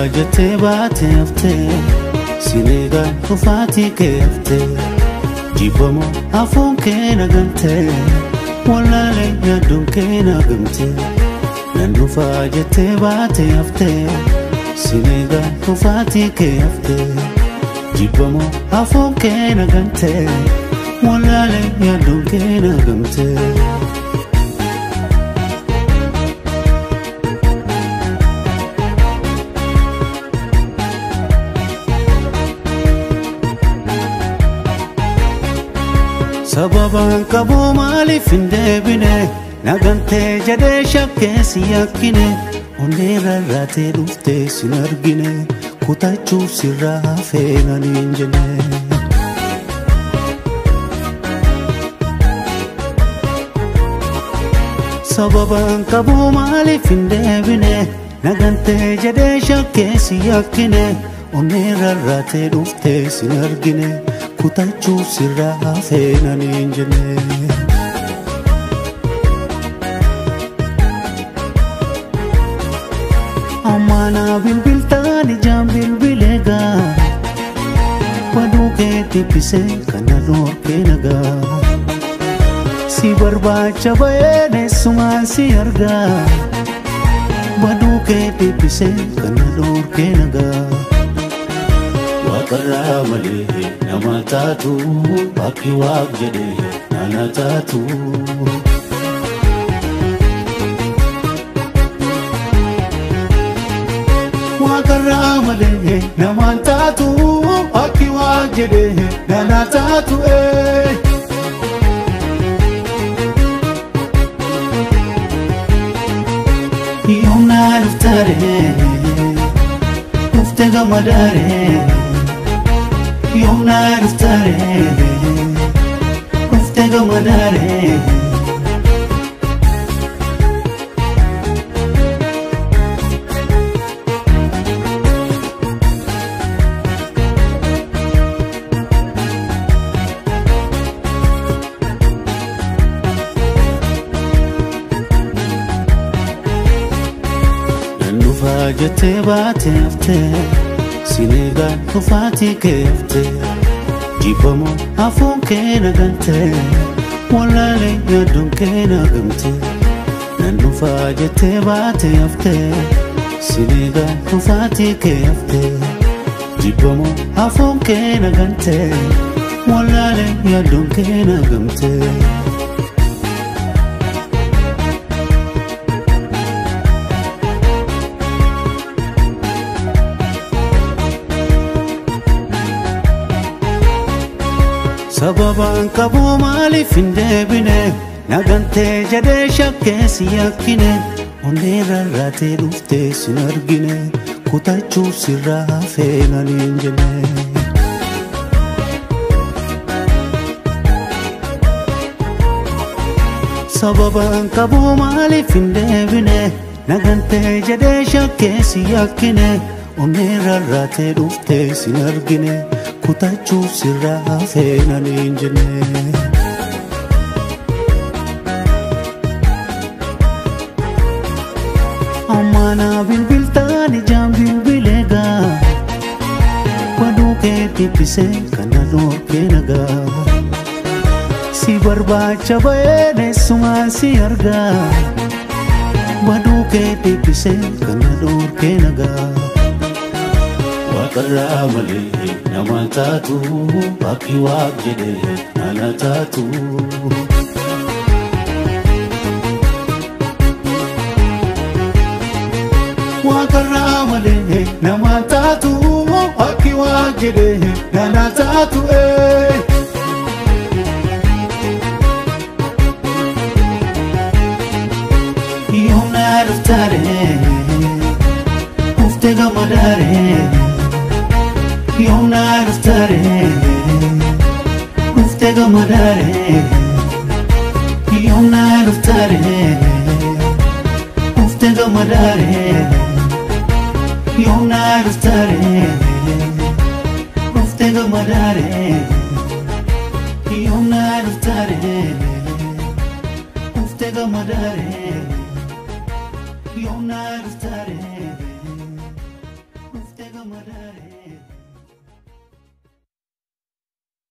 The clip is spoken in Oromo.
jette baate hafte sinega ufati ke hafte jibamo afon ke nagante walale yadun ke nagamte nandufa jette baate hafte sinega ufati ke hafte jibamo afon ke nagante walale yadun ke nagamte sababan kabo malif indebine nagante jade shakke siyakine onera rate dufte sinargine kutachu sirra feenan injene sababan kabo malif indebine nagante jade shakke siyakine onera rate dufte sinargine kutachu sirra feenan injene amana bilbiltani jam bilbilega paduke tipise kana dorke naga si barbacha bayene suman si arga paduke tipise kana dorke naga Karamale namatatu baki wajede nanatatu Karamale namatatu baki wajede nanatatu Yona luftare luftega madare Yona ruftare Ruftega madare Nandufa jette baate hafte sinega ufati ke hafte jibamo afon ke nagante walale yadun ke nagamte nandufa jette baate hafte sinega ufati ke hafte jibamo afon ke nagante walale yadun ke nagamte sababan kabo malif indebine nagante jade shakke siyakine onera rate dufte sinargine kutachu sirra feenan injene sababan kabo malif indebine nagante jade shakke siyakine onera rate dufte sinargine kutachu sirra feenan injene amana bilbiltani jam bilbilega paduke tipise kana dorke naga si barbacha bayene suman si arga paduke tipise kana dorke naga Karamale namatatu baki wajede nanatatu Karamale namatatu baki wajede nanatatu Yona ruftare uftega madare Yona ruftare uftega madare Yona ruftare uftega madare Yona ruftare uftega madare Yona ruftare uftega madare Yona